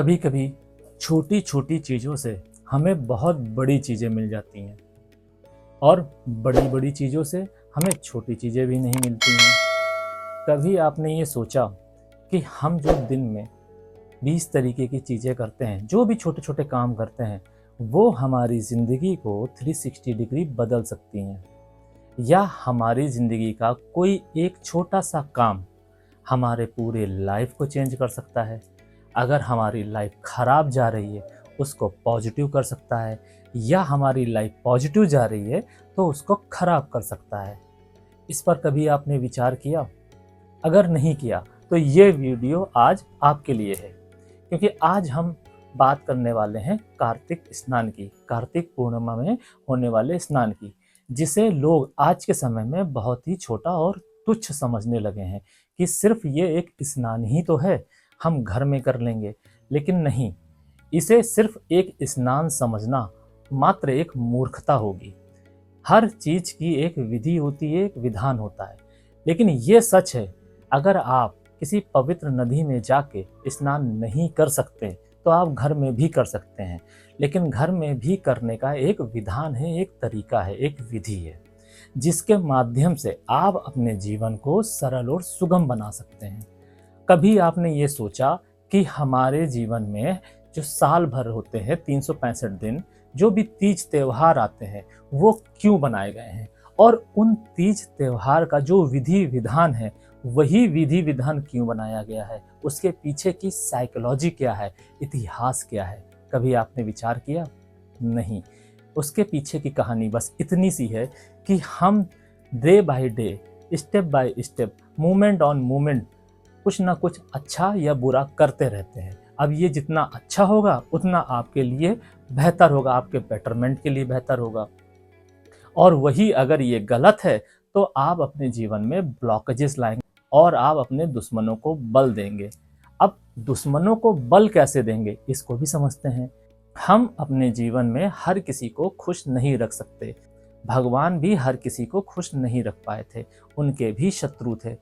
कभी कभी छोटी छोटी चीज़ों से हमें बहुत बड़ी चीज़ें मिल जाती हैं और बड़ी बड़ी चीज़ों से हमें छोटी चीज़ें भी नहीं मिलती हैं। कभी आपने ये सोचा कि हम जो दिन में 20 तरीके की चीज़ें करते हैं, जो भी छोटे छोटे काम करते हैं, वो हमारी ज़िंदगी को 360 डिग्री बदल सकती हैं। या हमारी ज़िंदगी का कोई एक छोटा सा काम हमारे पूरे लाइफ को चेंज कर सकता है। अगर हमारी लाइफ खराब जा रही है, उसको पॉजिटिव कर सकता है, या हमारी लाइफ पॉजिटिव जा रही है तो उसको खराब कर सकता है। इस पर कभी आपने विचार किया? अगर नहीं किया तो ये वीडियो आज आपके लिए है, क्योंकि आज हम बात करने वाले हैं कार्तिक स्नान की, कार्तिक पूर्णिमा में होने वाले स्नान की, जिसे लोग आज के समय में बहुत ही छोटा और तुच्छ समझने लगे हैं कि सिर्फ ये एक स्नान ही तो है, हम घर में कर लेंगे। लेकिन नहीं, इसे सिर्फ एक स्नान समझना मात्र एक मूर्खता होगी। हर चीज की एक विधि होती है, एक विधान होता है। लेकिन ये सच है, अगर आप किसी पवित्र नदी में जाके स्नान नहीं कर सकते तो आप घर में भी कर सकते हैं। लेकिन घर में भी करने का एक विधान है, एक तरीका है, एक विधि है, जिसके माध्यम से आप अपने जीवन को सरल और सुगम बना सकते हैं। कभी आपने ये सोचा कि हमारे जीवन में जो साल भर होते हैं, 365 दिन, जो भी तीज त्योहार आते हैं, वो क्यों बनाए गए हैं? और उन तीज त्योहार का जो विधि विधान है, वही विधि विधान क्यों बनाया गया है? उसके पीछे की साइकोलॉजी क्या है, इतिहास क्या है? कभी आपने विचार किया? नहीं। उसके पीछे की कहानी बस इतनी सी है कि हम day by day, step by step, moment on moment कुछ ना कुछ अच्छा या बुरा करते रहते हैं। अब ये जितना अच्छा होगा उतना आपके लिए बेहतर होगा, आपके बेटरमेंट के लिए बेहतर होगा। और वही अगर ये गलत है तो आप अपने जीवन में ब्लॉकेजेस लाएंगे और आप अपने दुश्मनों को बल देंगे। अब दुश्मनों को बल कैसे देंगे, इसको भी समझते हैं। हम अपने जीवन में हर किसी को खुश नहीं रख सकते। भगवान भी हर किसी को खुश नहीं रख पाए थे, उनके भी शत्रु थे।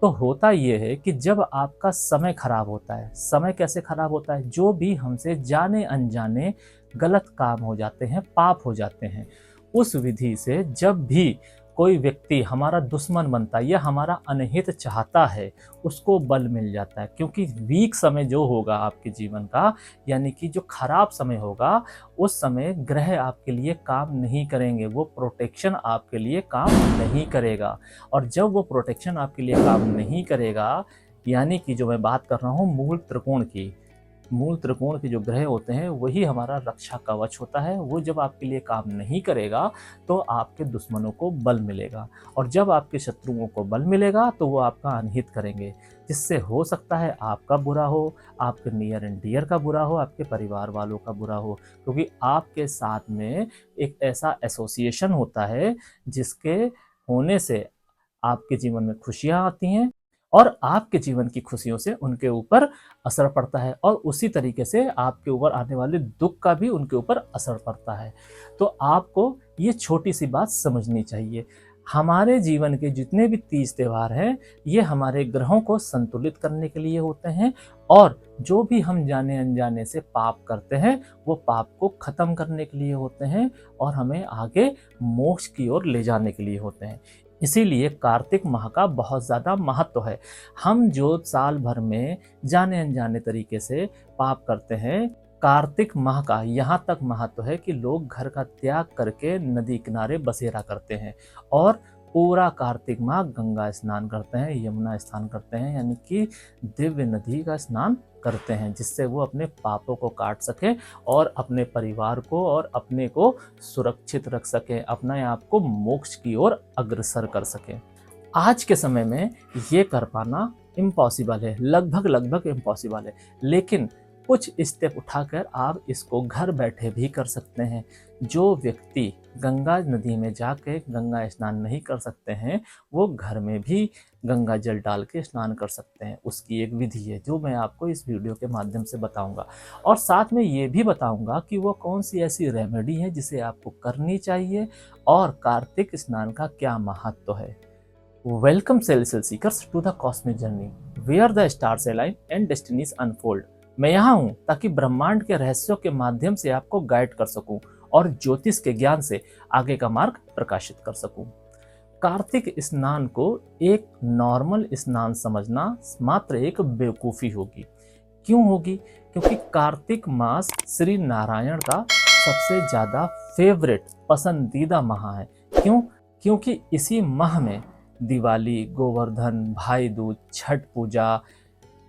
तो होता ये है कि जब आपका समय खराब होता है, समय कैसे खराब होता है? जो भी हमसे जाने अनजाने गलत काम हो जाते हैं, पाप हो जाते हैं, उस विधि से जब भी कोई व्यक्ति हमारा दुश्मन बनता है या हमारा अनहित चाहता है, उसको बल मिल जाता है। क्योंकि वीक समय जो होगा आपके जीवन का, यानी कि जो खराब समय होगा, उस समय ग्रह आपके लिए काम नहीं करेंगे, वो प्रोटेक्शन आपके लिए काम नहीं करेगा। और जब वो प्रोटेक्शन आपके लिए काम नहीं करेगा, यानी कि जो मैं बात कर रहा हूँ मूल त्रिकोण की, मूल त्रिकोण के जो ग्रह होते हैं वही हमारा रक्षा कवच होता है। वो जब आपके लिए काम नहीं करेगा तो आपके दुश्मनों को बल मिलेगा, और जब आपके शत्रुओं को बल मिलेगा तो वो आपका अनहित करेंगे, जिससे हो सकता है आपका बुरा हो, आपके नियर एंड डियर का बुरा हो, आपके परिवार वालों का बुरा हो। क्योंकि आपके साथ में एक ऐसा एसोसिएशन होता है जिसके होने से आपके जीवन में खुशियाँ आती हैं और आपके जीवन की खुशियों से उनके ऊपर असर पड़ता है, और उसी तरीके से आपके ऊपर आने वाले दुख का भी उनके ऊपर असर पड़ता है। तो आपको ये छोटी सी बात समझनी चाहिए। हमारे जीवन के जितने भी तीज त्योहार हैं, ये हमारे ग्रहों को संतुलित करने के लिए होते हैं, और जो भी हम जाने अनजाने से पाप करते हैं, वो पाप को खत्म करने के लिए होते हैं और हमें आगे मोक्ष की ओर ले जाने के लिए होते हैं। इसीलिए कार्तिक माह का बहुत ज़्यादा महत्व है। हम जो साल भर में जाने अनजाने तरीके से पाप करते हैं, कार्तिक माह का यहाँ तक महत्व है कि लोग घर का त्याग करके नदी किनारे बसेरा करते हैं और पूरा कार्तिक माह गंगा स्नान करते हैं, यमुना स्नान करते हैं, यानी कि दिव्य नदी का स्नान करते हैं, जिससे वो अपने पापों को काट सकें और अपने परिवार को और अपने को सुरक्षित रख सकें, अपने आप को मोक्ष की ओर अग्रसर कर सकें। आज के समय में ये कर पाना इम्पॉसिबल है, लगभग इम्पॉसिबल है। लेकिन कुछ स्टेप उठाकर आप इसको घर बैठे भी कर सकते हैं। जो व्यक्ति गंगा नदी में जाके गंगा स्नान नहीं कर सकते हैं, वो घर में भी गंगा जल डाल के स्नान कर सकते हैं। उसकी एक विधि है जो मैं आपको इस वीडियो के माध्यम से बताऊंगा, और साथ में ये भी बताऊंगा कि वो कौन सी ऐसी रेमेडी है जिसे आपको करनी चाहिए और कार्तिक स्नान का क्या महत्व है। Welcome celestial seekers to the cosmic journey where the stars align and destinies unfold. मैं यहाँ हूँ ताकि ब्रह्मांड के रहस्यों के माध्यम से आपको गाइड कर सकूं और ज्योतिष के ज्ञान से आगे का मार्ग प्रकाशित कर सकूं। कार्तिक स्नान को एक नॉर्मल स्नान समझना मात्र एक बेवकूफ़ी होगी। क्यों होगी? क्योंकि कार्तिक मास श्री नारायण का सबसे ज़्यादा फेवरेट पसंदीदा माह है। क्यों? क्योंकि इसी माह में दिवाली, गोवर्धन, भाई दूज, छठ पूजा,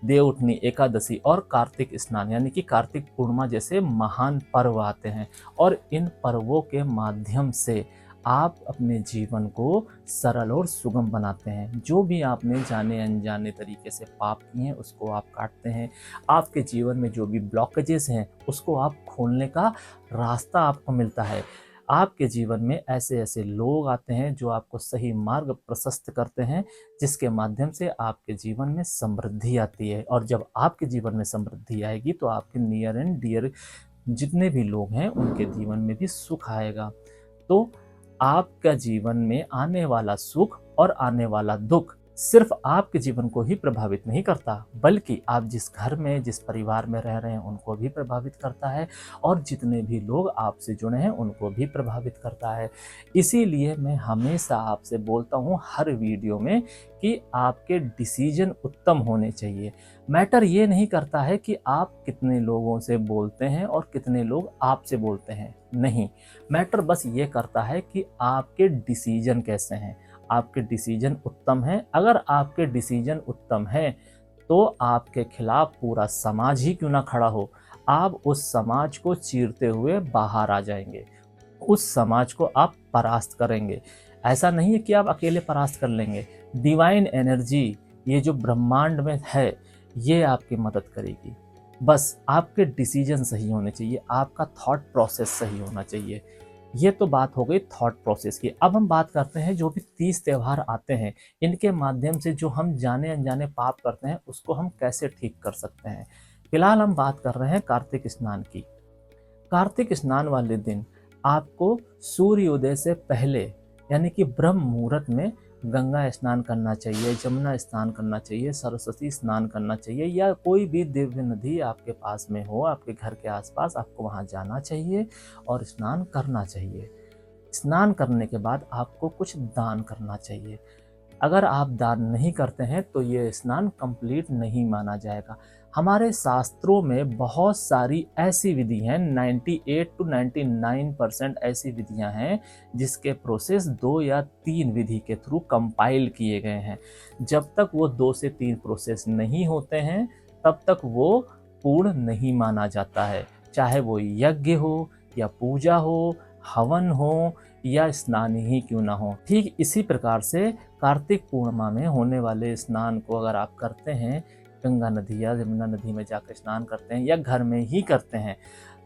देवउठनी एकादशी और कार्तिक स्नान यानी कि कार्तिक पूर्णिमा जैसे महान पर्व आते हैं। और इन पर्वों के माध्यम से आप अपने जीवन को सरल और सुगम बनाते हैं। जो भी आपने जाने अनजाने तरीके से पाप किए हैं उसको आप काटते हैं। आपके जीवन में जो भी ब्लॉकेजेस हैं उसको आप खोलने का रास्ता आपको मिलता है। आपके जीवन में ऐसे ऐसे लोग आते हैं जो आपको सही मार्ग प्रशस्त करते हैं, जिसके माध्यम से आपके जीवन में समृद्धि आती है। और जब आपके जीवन में समृद्धि आएगी तो आपके नियर एंड डियर जितने भी लोग हैं उनके जीवन में भी सुख आएगा। तो आपका जीवन में आने वाला सुख और आने वाला दुख सिर्फ आपके जीवन को ही प्रभावित नहीं करता, बल्कि आप जिस घर में, जिस परिवार में रह रहे हैं उनको भी प्रभावित करता है और जितने भी लोग आपसे जुड़े हैं उनको भी प्रभावित करता है। इसीलिए मैं हमेशा आपसे बोलता हूँ हर वीडियो में कि आपके डिसीजन उत्तम होने चाहिए। मैटर ये नहीं करता है कि आप कितने लोगों से बोलते हैं और कितने लोग आपसे बोलते हैं, नहीं, मैटर बस ये करता है कि आपके डिसीजन कैसे हैं, आपके डिसीजन उत्तम हैं। अगर आपके डिसीजन उत्तम हैं तो आपके खिलाफ पूरा समाज ही क्यों ना खड़ा हो, आप उस समाज को चीरते हुए बाहर आ जाएंगे, उस समाज को आप परास्त करेंगे। ऐसा नहीं है कि आप अकेले परास्त कर लेंगे, डिवाइन एनर्जी ये जो ब्रह्मांड में है ये आपकी मदद करेगी। बस आपके डिसीजन सही होने चाहिए, आपका थॉट प्रोसेस सही होना चाहिए। ये तो बात हो गई थॉट प्रोसेस की। अब हम बात करते हैं जो भी 30 त्यौहार आते हैं इनके माध्यम से जो हम जाने अनजाने पाप करते हैं उसको हम कैसे ठीक कर सकते हैं। फिलहाल हम बात कर रहे हैं कार्तिक स्नान की। कार्तिक स्नान वाले दिन आपको सूर्योदय से पहले यानी कि ब्रह्म मुहूर्त में गंगा स्नान करना चाहिए, जमुना स्नान करना चाहिए, सरस्वती स्नान करना चाहिए, या कोई भी दिव्य नदी आपके पास में हो, आपके घर के आसपास, आपको वहां जाना चाहिए और स्नान करना चाहिए। स्नान करने के बाद आपको कुछ दान करना चाहिए। अगर आप दान नहीं करते हैं तो ये स्नान कंप्लीट नहीं माना जाएगा। हमारे शास्त्रों में बहुत सारी ऐसी विधि हैं, 98 to 99% ऐसी विधियां हैं जिसके प्रोसेस 2 या 3 विधि के थ्रू कंपाइल किए गए हैं। जब तक वो 2 से 3 प्रोसेस नहीं होते हैं तब तक वो पूर्ण नहीं माना जाता है, चाहे वो यज्ञ हो या पूजा हो, हवन हो या स्नान ही क्यों ना हो। ठीक इसी प्रकार से कार्तिक पूर्णिमा में होने वाले स्नान को अगर आप करते हैं, गंगा नदी या यमुना नदी में जाकर स्नान करते हैं या घर में ही करते हैं,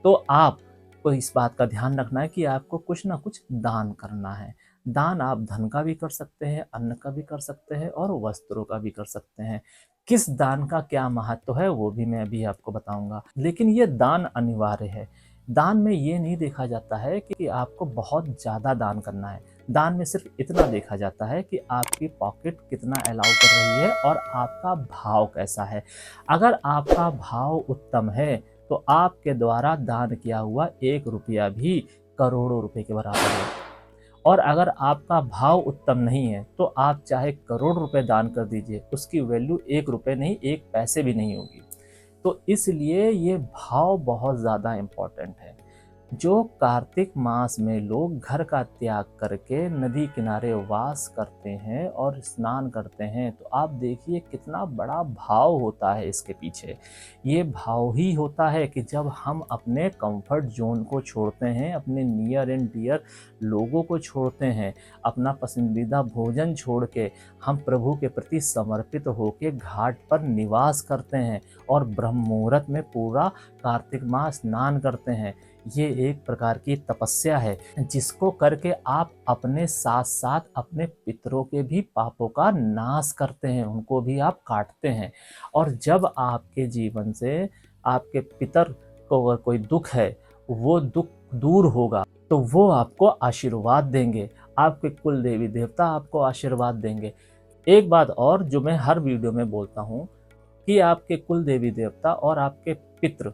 तो आपको इस बात का ध्यान रखना है कि आपको कुछ ना कुछ दान करना है। दान आप धन का भी कर सकते हैं, अन्न का भी कर सकते हैं और वस्त्रों का भी कर सकते हैं। किस दान का क्या महत्व है वो भी मैं अभी आपको बताऊंगा, लेकिन ये दान अनिवार्य है। दान में ये नहीं देखा जाता है कि आपको बहुत ज़्यादा दान करना है। दान में सिर्फ इतना देखा जाता है कि आपकी पॉकेट कितना अलाउ कर रही है और आपका भाव कैसा है। अगर आपका भाव उत्तम है तो आपके द्वारा दान किया हुआ 1 रुपया भी करोड़ों रुपए के बराबर है। और अगर आपका भाव उत्तम नहीं है तो आप चाहे करोड़ रुपए दान कर दीजिए, उसकी वैल्यू 1 रुपये नहीं, 1 पैसे भी नहीं होगी। तो इसलिए ये भाव बहुत ज़्यादा इम्पोर्टेंट है। जो कार्तिक मास में लोग घर का त्याग करके नदी किनारे वास करते हैं और स्नान करते हैं, तो आप देखिए कितना बड़ा भाव होता है इसके पीछे। ये भाव ही होता है कि जब हम अपने कंफर्ट जोन को छोड़ते हैं, अपने नियर एंड डियर लोगों को छोड़ते हैं, अपना पसंदीदा भोजन छोड़ के हम प्रभु के प्रति समर्पित होकर घाट पर निवास करते हैं और ब्रह्म मुहूर्त में पूरा कार्तिक मास स्नान करते हैं। ये एक प्रकार की तपस्या है जिसको करके आप अपने साथ साथ अपने पितरों के भी पापों का नाश करते हैं, उनको भी आप काटते हैं। और जब आपके जीवन से आपके पितर को अगर कोई दुख है, वो दुख दूर होगा तो वो आपको आशीर्वाद देंगे, आपके कुल देवी देवता आपको आशीर्वाद देंगे। एक बात और जो मैं हर वीडियो में बोलता हूँ, कि आपके कुल देवी देवता और आपके पितृ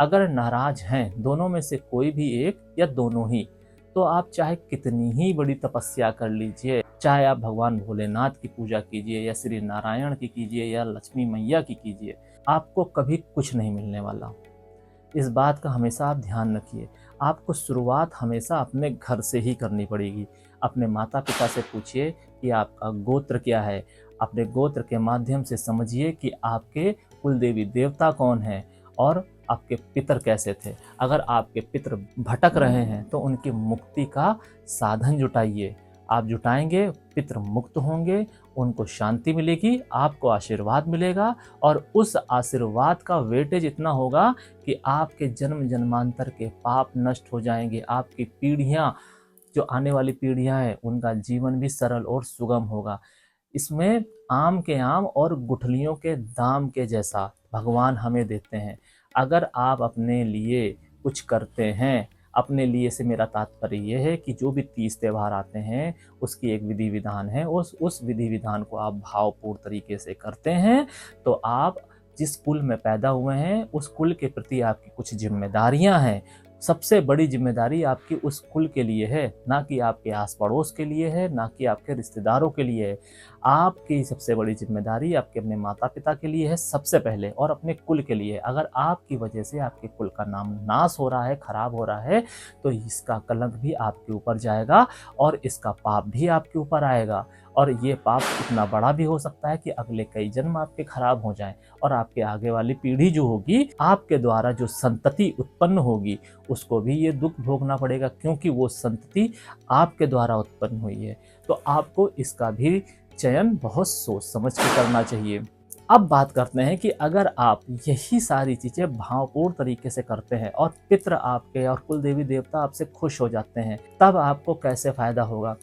अगर नाराज हैं, दोनों में से कोई भी एक या दोनों ही, तो आप चाहे कितनी ही बड़ी तपस्या कर लीजिए, चाहे आप भगवान भोलेनाथ की पूजा कीजिए या श्री नारायण की कीजिए या लक्ष्मी मैया की कीजिए, आपको कभी कुछ नहीं मिलने वाला। इस बात का हमेशा आप ध्यान रखिए। आपको शुरुआत हमेशा अपने घर से ही करनी पड़ेगी। अपने माता पिता से पूछिए कि आपका गोत्र क्या है। अपने गोत्र के माध्यम से समझिए कि आपके कुल देवी देवता कौन हैं और आपके पितर कैसे थे। अगर आपके पितर भटक रहे हैं तो उनकी मुक्ति का साधन जुटाइए। आप जुटाएंगे, पितर मुक्त होंगे, उनको शांति मिलेगी, आपको आशीर्वाद मिलेगा और उस आशीर्वाद का वेटेज इतना होगा कि आपके जन्म जन्मांतर के पाप नष्ट हो जाएंगे। आपकी पीढ़ियां, जो आने वाली पीढ़ियां हैं, उनका जीवन भी सरल और सुगम होगा। इसमें आम के आम और गुठलियों के दाम के जैसा भगवान हमें देते हैं। अगर आप अपने लिए कुछ करते हैं, अपने लिए से मेरा तात्पर्य ये है कि जो भी 30 त्यौहार आते हैं उसकी एक विधि विधान है, उस विधि विधान को आप भावपूर्ण तरीके से करते हैं तो आप जिस कुल में पैदा हुए हैं उस कुल के प्रति आपकी कुछ जिम्मेदारियां हैं। सबसे बड़ी जिम्मेदारी आपकी उस कुल के लिए है, ना कि आपके आस पड़ोस के लिए है, ना कि आपके रिश्तेदारों के लिए है। आपकी सबसे बड़ी जिम्मेदारी आपके अपने माता पिता के लिए है सबसे पहले, और अपने कुल के लिए। अगर आपकी वजह से आपके कुल का नाम नाश हो रहा है, खराब हो रहा है, तो इसका कलंक भी आपके ऊपर जाएगा और इसका पाप भी आपके ऊपर आएगा। और ये पाप इतना बड़ा भी हो सकता है कि अगले कई जन्म आपके खराब हो जाएं और आपके आगे वाली पीढ़ी जो होगी, आपके द्वारा जो संतति उत्पन्न होगी, उसको भी ये दुख भोगना पड़ेगा, क्योंकि वो संतति आपके द्वारा उत्पन्न हुई है। तो आपको इसका भी चयन बहुत सोच समझ के करना चाहिए। अब बात करते हैं कि अगर आप यही सारी चीज़ें भावपूर्ण तरीके से करते हैं और पितृ आपके और कुल देवी देवता आपसे खुश हो जाते हैं, तब आपको कैसे फायदा होगा?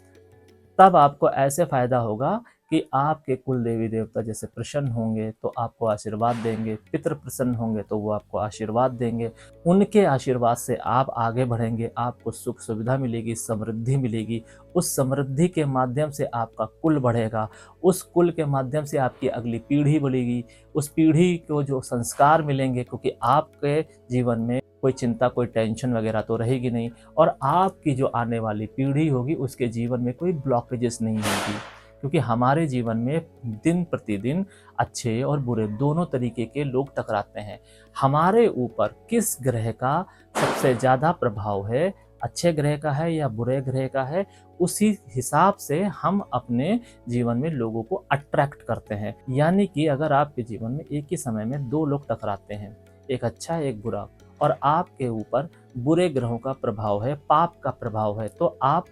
तब आपको ऐसे फायदा होगा कि आपके कुल देवी देवता जैसे प्रसन्न होंगे तो आपको आशीर्वाद देंगे, पितृ प्रसन्न होंगे तो वो आपको आशीर्वाद देंगे। उनके आशीर्वाद से आप आगे बढ़ेंगे, आपको सुख सुविधा मिलेगी, समृद्धि मिलेगी। उस समृद्धि के माध्यम से आपका कुल बढ़ेगा, उस कुल के माध्यम से आपकी अगली पीढ़ी बढ़ेगी, उस पीढ़ी को जो संस्कार मिलेंगे, क्योंकि आपके जीवन में कोई चिंता, कोई टेंशन वगैरह तो रहेगी नहीं, और आपकी जो आने वाली पीढ़ी होगी उसके जीवन में कोई ब्लॉकेजेस नहीं होगी। क्योंकि हमारे जीवन में दिन प्रतिदिन अच्छे और बुरे दोनों तरीके के लोग टकराते हैं। हमारे ऊपर किस ग्रह का सबसे ज़्यादा प्रभाव है, अच्छे ग्रह का है या बुरे ग्रह का है, उसी हिसाब से हम अपने जीवन में लोगों को अट्रैक्ट करते हैं। यानी कि अगर आपके जीवन में एक ही समय में दो लोग टकराते हैं, एक अच्छा एक बुरा, और आपके ऊपर बुरे ग्रहों का प्रभाव है, पाप का प्रभाव है, तो आप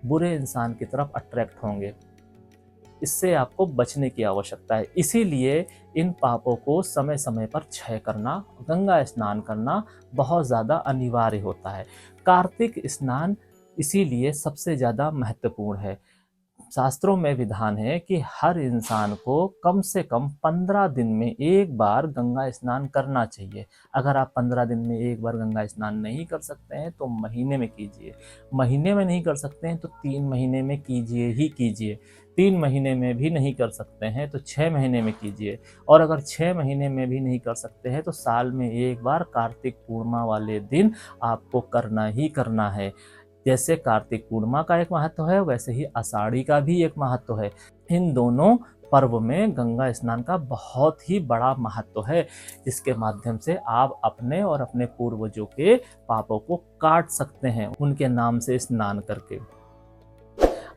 बुरे इंसान की तरफ अट्रैक्ट होंगे। इससे आपको बचने की आवश्यकता है। इसीलिए इन पापों को समय समय पर क्षय करना, गंगा स्नान करना बहुत ज़्यादा अनिवार्य होता है। कार्तिक स्नान इसीलिए सबसे ज़्यादा महत्वपूर्ण है। शास्त्रों में विधान है कि हर इंसान को कम से कम 15 दिन में एक बार गंगा स्नान करना चाहिए। अगर आप 15 दिन में एक बार गंगा स्नान नहीं कर सकते हैं तो महीने में कीजिए। महीने में नहीं कर सकते हैं तो 3 महीने में कीजिए ही कीजिए। 3 महीने में भी नहीं कर सकते हैं तो 6 महीने में कीजिए। और अगर 6 महीने में भी नहीं कर सकते हैं तो साल में एक बार कार्तिक पूर्णिमा वाले दिन आपको करना ही करना है। जैसे कार्तिक पूर्णिमा का एक महत्व है, वैसे ही आषाढ़ी का भी एक महत्व है। इन दोनों पर्व में गंगा स्नान का बहुत ही बड़ा महत्व है, जिसके माध्यम से आप अपने और अपने पूर्वजों के पापों को काट सकते हैं उनके नाम से स्नान करके।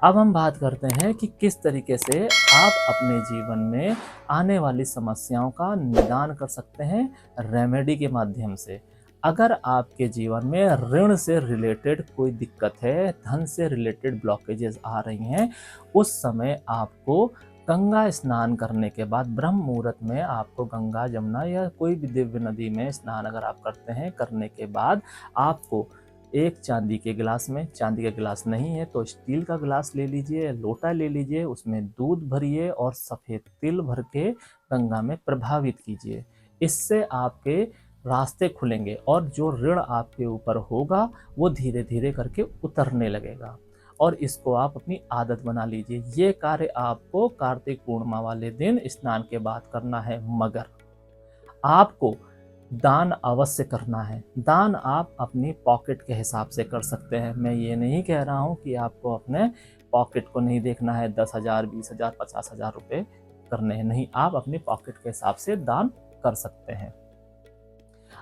अब हम बात करते हैं कि किस तरीके से आप अपने जीवन में आने वाली समस्याओं का निदान कर सकते हैं रेमेडी के माध्यम से। अगर आपके जीवन में ऋण से रिलेटेड कोई दिक्कत है, धन से रिलेटेड ब्लॉकेजेस आ रही हैं, उस समय आपको गंगा स्नान करने के बाद ब्रह्म मुहूर्त में आपको गंगा, जमुना या कोई भी दिव्य नदी में स्नान अगर आप करते हैं, करने के बाद आपको एक चांदी के गिलास में, चांदी का गिलास नहीं है तो स्टील का गिलास ले लीजिए, लोटा ले लीजिए, उसमें दूध भरिए और सफ़ेद तिल भर के गंगा में प्रभावित कीजिए। इससे आपके रास्ते खुलेंगे और जो ऋण आपके ऊपर होगा वो धीरे धीरे करके उतरने लगेगा। और इसको आप अपनी आदत बना लीजिए। ये कार्य आपको कार्तिक पूर्णिमा वाले दिन स्नान के बाद करना है। मगर आपको दान अवश्य करना है। दान आप अपनी पॉकेट के हिसाब से कर सकते हैं। मैं ये नहीं कह रहा हूँ कि आपको अपने पॉकेट को नहीं देखना है, 10,000, 20,000, 50,000 रुपये करने हैं, नहीं, आप अपनी पॉकेट के हिसाब से दान कर सकते हैं।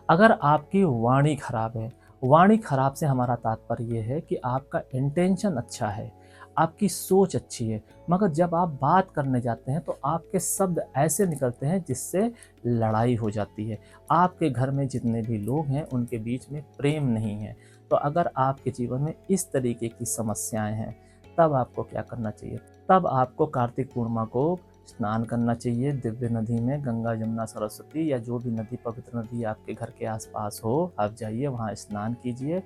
अगर आपकी वाणी खराब है, वाणी खराब से हमारा तात्पर्य ये है कि आपका इंटेंशन अच्छा है, आपकी सोच अच्छी है, मगर जब आप बात करने जाते हैं तो आपके शब्द ऐसे निकलते हैं जिससे लड़ाई हो जाती है। आपके घर में जितने भी लोग हैं उनके बीच में प्रेम नहीं है। तो अगर आपके जीवन में इस तरीके की समस्याएं हैं, तब आपको क्या करना चाहिए? तब आपको कार्तिक पूर्णिमा को स्नान करना चाहिए दिव्य नदी में, गंगा, जमुना, सरस्वती या जो भी नदी, पवित्र नदी आपके घर के आसपास हो, आप जाइए वहाँ स्नान कीजिए।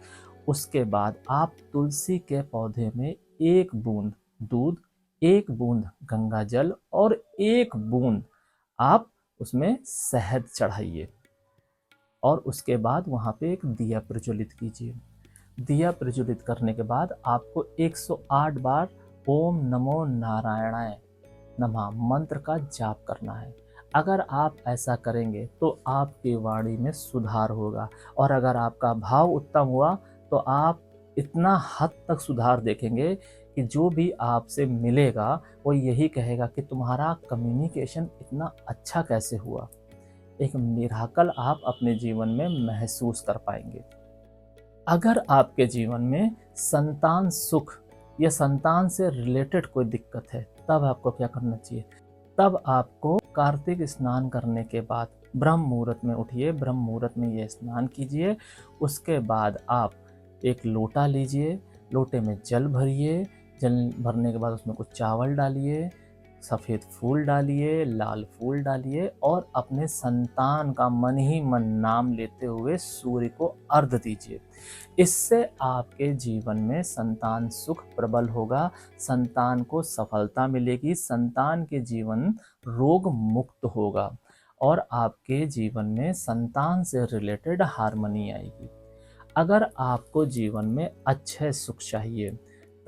उसके बाद आप तुलसी के पौधे में 1 बूंद दूध, 1 बूंद गंगा जल और 1 बूंद आप उसमें शहद चढ़ाइए और उसके बाद वहाँ पे एक दिया प्रज्वलित कीजिए। दिया प्रज्वलित करने के बाद आपको 108 बार ओम नमो नारायणाय नमः मंत्र का जाप करना है। अगर आप ऐसा करेंगे तो आपकी वाणी में सुधार होगा, और अगर आपका भाव उत्तम हुआ तो आप इतना हद तक सुधार देखेंगे कि जो भी आपसे मिलेगा वो यही कहेगा कि तुम्हारा कम्युनिकेशन इतना अच्छा कैसे हुआ। एक मिराकल आप अपने जीवन में महसूस कर पाएंगे। अगर आपके जीवन में संतान सुख या संतान से रिलेटेड कोई दिक्कत है, तब आपको क्या करना चाहिए? तब आपको कार्तिक स्नान करने के बाद ब्रह्म मुहूर्त में उठिए, ब्रह्म मुहूर्त में ये स्नान कीजिए। उसके बाद आप एक लोटा लीजिए, लोटे में जल भरिए, जल भरने के बाद उसमें कुछ चावल डालिए, सफ़ेद फूल डालिए, लाल फूल डालिए और अपने संतान का मन ही मन नाम लेते हुए सूर्य को अर्घ दीजिए। इससे आपके जीवन में संतान सुख प्रबल होगा, संतान को सफलता मिलेगी, संतान के जीवन रोग मुक्त होगा और आपके जीवन में संतान से रिलेटेड हार्मनी आएगी। अगर आपको जीवन में अच्छे सुख चाहिए,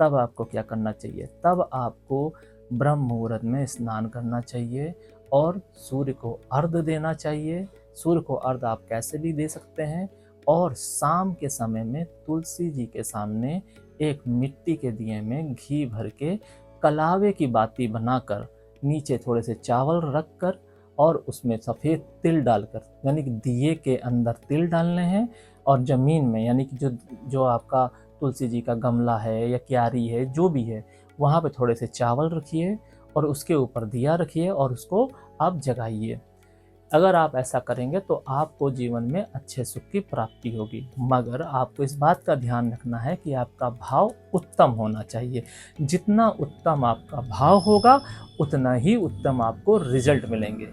तब आपको क्या करना चाहिए? तब आपको ब्रह्म मुहूर्त में स्नान करना चाहिए और सूर्य को अर्घ देना चाहिए। सूर्य को अर्घ आप कैसे भी दे सकते हैं, और शाम के समय में तुलसी जी के सामने एक मिट्टी के दिए में घी भर के कलावे की बाती बनाकर नीचे थोड़े से चावल रख कर और उसमें सफ़ेद तिल डालकर, यानी कि दिए के अंदर तिल डालने हैं और ज़मीन में, यानी कि जो आपका तुलसी जी का गमला है या क्यारी है जो भी है, वहाँ पे थोड़े से चावल रखिए और उसके ऊपर दिया रखिए और उसको आप जगाइए। अगर आप ऐसा करेंगे तो आपको जीवन में अच्छे सुख की प्राप्ति होगी, मगर आपको इस बात का ध्यान रखना है कि आपका भाव उत्तम होना चाहिए। जितना उत्तम आपका भाव होगा उतना ही उत्तम आपको रिजल्ट मिलेंगे,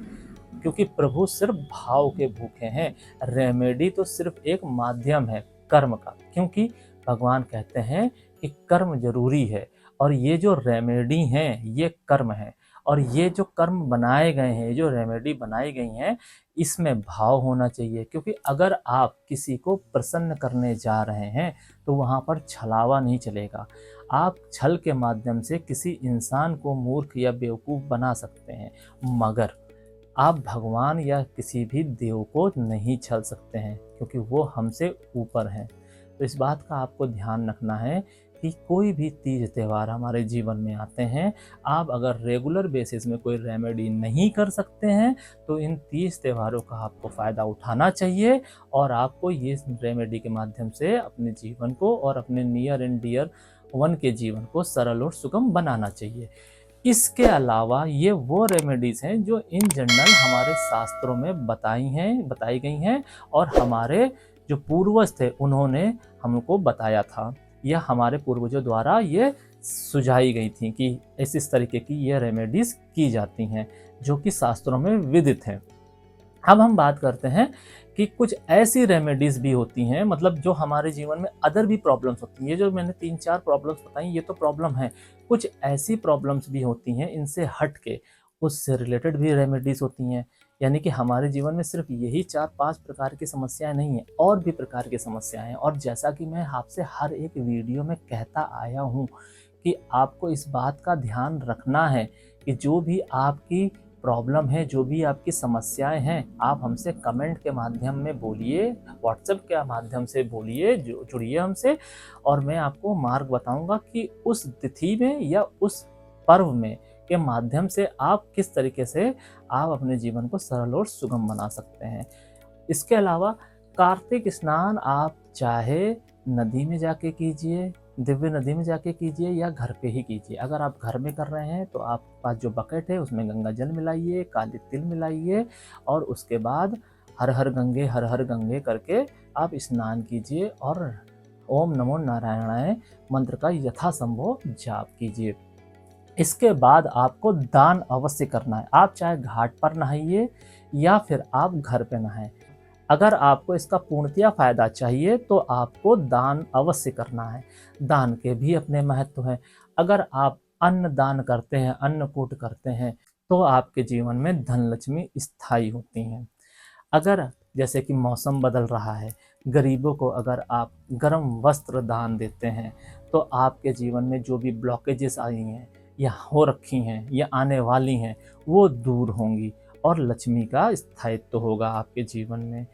क्योंकि प्रभु सिर्फ भाव के भूखे हैं। रेमेडी तो सिर्फ एक माध्यम है कर्म का, क्योंकि भगवान कहते हैं कि कर्म जरूरी है और ये जो रेमेडी हैं ये कर्म है, और ये जो कर्म बनाए गए हैं, जो रेमेडी बनाई गई हैं, इसमें भाव होना चाहिए। क्योंकि अगर आप किसी को प्रसन्न करने जा रहे हैं तो वहाँ पर छलावा नहीं चलेगा। आप छल के माध्यम से किसी इंसान को मूर्ख या बेवकूफ़ बना सकते हैं, मगर आप भगवान या किसी भी देव को नहीं छल सकते हैं, क्योंकि वो हमसे ऊपर हैं। तो इस बात का आपको ध्यान रखना है कि कोई भी तीज त्यौहार हमारे जीवन में आते हैं, आप अगर रेगुलर बेसिस में कोई रेमेडी नहीं कर सकते हैं तो इन तीज त्योहारों का आपको फ़ायदा उठाना चाहिए और आपको ये रेमेडी के माध्यम से अपने जीवन को और अपने नियर एंड डियर वन के जीवन को सरल और सुगम बनाना चाहिए। इसके अलावा ये वो रेमेडीज़ हैं जो इन जनरल हमारे शास्त्रों में बताई गई हैं और हमारे जो पूर्वज थे उन्होंने हमको बताया था, या हमारे पूर्वजों द्वारा ये सुझाई गई थी कि इस तरीके की ये रेमेडीज़ की जाती हैं जो कि शास्त्रों में विदित हैं। अब हम बात करते हैं कि कुछ ऐसी रेमेडीज़ भी होती हैं, मतलब जो हमारे जीवन में अदर भी प्रॉब्लम्स होती हैं। ये जो मैंने 3-4 प्रॉब्लम्स बताई ये तो प्रॉब्लम है, कुछ ऐसी प्रॉब्लम्स भी होती हैं इनसे हट के उससे रिलेटेड भी रेमेडीज़ होती हैं। यानी कि हमारे जीवन में सिर्फ यही 4-5 प्रकार की समस्याएं नहीं हैं, और भी प्रकार की समस्याएं हैं। और जैसा कि मैं आपसे हर एक वीडियो में कहता आया हूँ कि आपको इस बात का ध्यान रखना है कि जो भी आपकी प्रॉब्लम है, जो भी आपकी समस्याएं हैं, आप हमसे कमेंट के माध्यम में बोलिए, व्हाट्सएप के माध्यम से बोलिए, जुड़िए हमसे, और मैं आपको मार्ग बताऊंगा कि उस तिथि में या उस पर्व में के माध्यम से आप किस तरीके से आप अपने जीवन को सरल और सुगम बना सकते हैं। इसके अलावा कार्तिक स्नान आप चाहे नदी में जाके कीजिए, दिव्य नदी में जाके कीजिए, या घर पे ही कीजिए। अगर आप घर में कर रहे हैं तो आपके पास जो बकेट है उसमें गंगा जल मिलाइए, काले तिल मिलाइए, और उसके बाद हर हर गंगे करके आप स्नान कीजिए और ओम नमो नारायणाय मंत्र का यथासंभव जाप कीजिए। इसके बाद आपको दान अवश्य करना है। आप चाहे घाट पर नहाइए या फिर आप घर पे नहाएं। अगर आपको इसका पूर्णतया फायदा चाहिए तो आपको दान अवश्य करना है। दान के भी अपने महत्व हैं। अगर आप अन्न दान करते हैं, अन्नकूट करते हैं, तो आपके जीवन में धन लक्ष्मी स्थायी होती हैं। अगर जैसे कि मौसम बदल रहा है, गरीबों को अगर आप गर्म वस्त्र दान देते हैं, तो आपके जीवन में जो भी ब्लॉकेजेस आई हैं या हो रखी हैं या आने वाली हैं, वो दूर होंगी और लक्ष्मी का स्थायित्व होगा आपके जीवन में।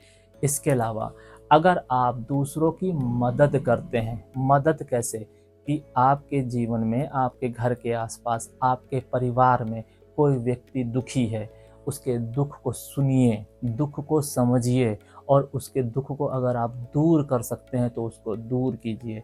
इसके अलावा अगर आप दूसरों की मदद करते हैं, मदद कैसे कि आपके जीवन में, आपके घर के आसपास, आपके परिवार में कोई व्यक्ति दुखी है, उसके दुख को सुनिए, दुख को समझिए, और उसके दुख को अगर आप दूर कर सकते हैं तो उसको दूर कीजिए।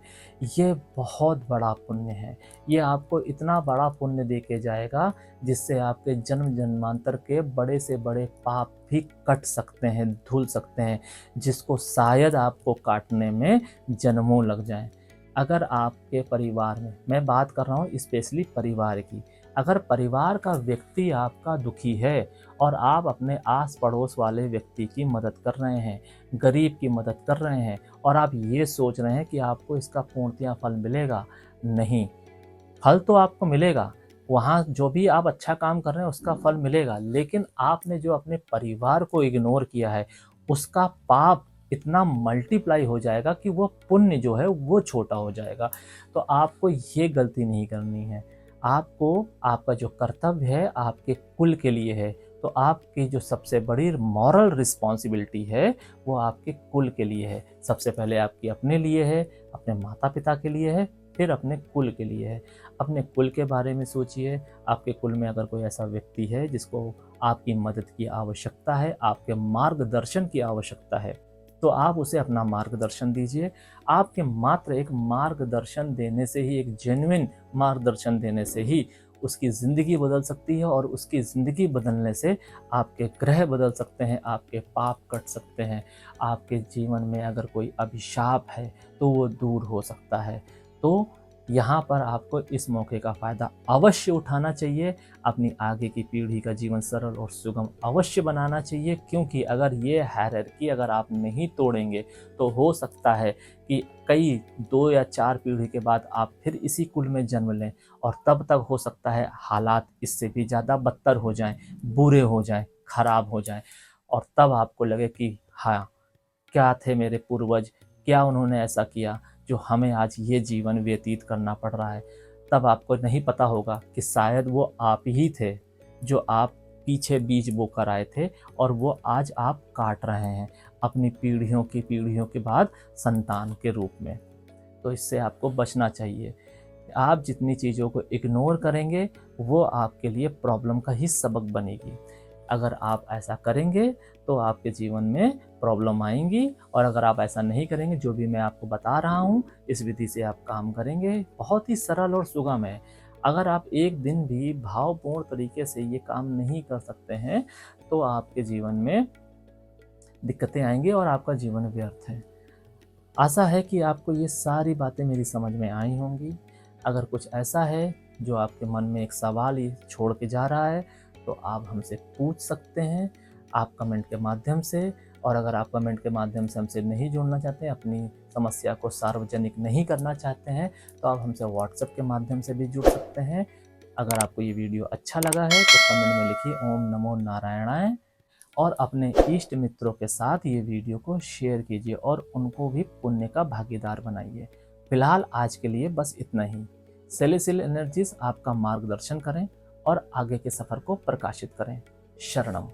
ये बहुत बड़ा पुण्य है। ये आपको इतना बड़ा पुण्य दे के जाएगा जिससे आपके जन्म जन्मांतर के बड़े से बड़े पाप भी कट सकते हैं, धुल सकते हैं, जिसको शायद आपको काटने में जन्मों लग जाएं। अगर आपके परिवार में, मैं बात कर रहा हूँ स्पेशली परिवार की, अगर परिवार का व्यक्ति आपका दुखी है और आप अपने आस पड़ोस वाले व्यक्ति की मदद कर रहे हैं, गरीब की मदद कर रहे हैं, और आप ये सोच रहे हैं कि आपको इसका पूर्णतया फल मिलेगा, नहीं। फल तो आपको मिलेगा, वहाँ जो भी आप अच्छा काम कर रहे हैं उसका फल मिलेगा, लेकिन आपने जो अपने परिवार को इग्नोर किया है उसका पाप इतना मल्टीप्लाई हो जाएगा कि वो पुण्य जो है वो छोटा हो जाएगा। तो आपको ये गलती नहीं करनी है। आपको, आपका जो कर्तव्य है आपके कुल के लिए है, तो आपकी जो सबसे बड़ी मॉरल रिस्पॉन्सिबिलिटी है वो आपके कुल के लिए है। सबसे पहले आपकी अपने लिए है, अपने माता पिता के लिए है, फिर अपने कुल के लिए है। अपने कुल के बारे में सोचिए। आपके कुल में अगर कोई ऐसा व्यक्ति है जिसको आपकी मदद की आवश्यकता है, आपके मार्गदर्शन की आवश्यकता है, तो आप उसे अपना मार्गदर्शन दीजिए। आपके मात्र एक मार्गदर्शन देने से ही, एक जेन्युइन मार्गदर्शन देने से ही उसकी ज़िंदगी बदल सकती है, और उसकी ज़िंदगी बदलने से आपके ग्रह बदल सकते हैं, आपके पाप कट सकते हैं, आपके जीवन में अगर कोई अभिशाप है तो वो दूर हो सकता है। तो यहाँ पर आपको इस मौके का फ़ायदा अवश्य उठाना चाहिए। अपनी आगे की पीढ़ी का जीवन सरल और सुगम अवश्य बनाना चाहिए, क्योंकि अगर ये हायरार्की अगर आप नहीं तोड़ेंगे तो हो सकता है कि कई 2 या 4 पीढ़ी के बाद आप फिर इसी कुल में जन्म लें, और तब तक हो सकता है हालात इससे भी ज़्यादा बदतर हो जाएं, बुरे हो जाएं, खराब हो जाएं, और तब आपको लगे कि हाँ, क्या थे मेरे पूर्वज, क्या उन्होंने ऐसा किया जो हमें आज ये जीवन व्यतीत करना पड़ रहा है। तब आपको नहीं पता होगा कि शायद वो आप ही थे जो आप पीछे बीज बोकर आए थे, और वो आज आप काट रहे हैं अपनी पीढ़ियों के बाद संतान के रूप में। तो इससे आपको बचना चाहिए। आप जितनी चीज़ों को इग्नोर करेंगे वो आपके लिए प्रॉब्लम का ही सबक बनेगी। अगर आप ऐसा करेंगे तो आपके जीवन में प्रॉब्लम आएंगी, और अगर आप ऐसा नहीं करेंगे, जो भी मैं आपको बता रहा हूँ इस विधि से आप काम करेंगे, बहुत ही सरल और सुगम है। अगर आप एक दिन भी भावपूर्ण तरीके से ये काम नहीं कर सकते हैं तो आपके जीवन में दिक्कतें आएंगी और आपका जीवन व्यर्थ है। आशा है कि आपको ये सारी बातें मेरी समझ में आई होंगी। अगर कुछ ऐसा है जो आपके मन में एक सवाल ही छोड़ के जा रहा है तो आप हमसे पूछ सकते हैं, आप कमेंट के माध्यम से। और अगर आप कमेंट के माध्यम से हमसे नहीं जुड़ना चाहते हैं, अपनी समस्या को सार्वजनिक नहीं करना चाहते हैं, तो आप हमसे व्हाट्सएप के माध्यम से भी जुड़ सकते हैं। अगर आपको ये वीडियो अच्छा लगा है तो कमेंट में लिखिए ओम नमो नारायणाय, और अपने इष्ट मित्रों के साथ ये वीडियो को शेयर कीजिए और उनको भी पुण्य का भागीदार बनाइए। फिलहाल आज के लिए बस इतना ही। सेलेसियल एनर्जीज आपका मार्गदर्शन करें और आगे के सफ़र को प्रकाशित करें। शरणम।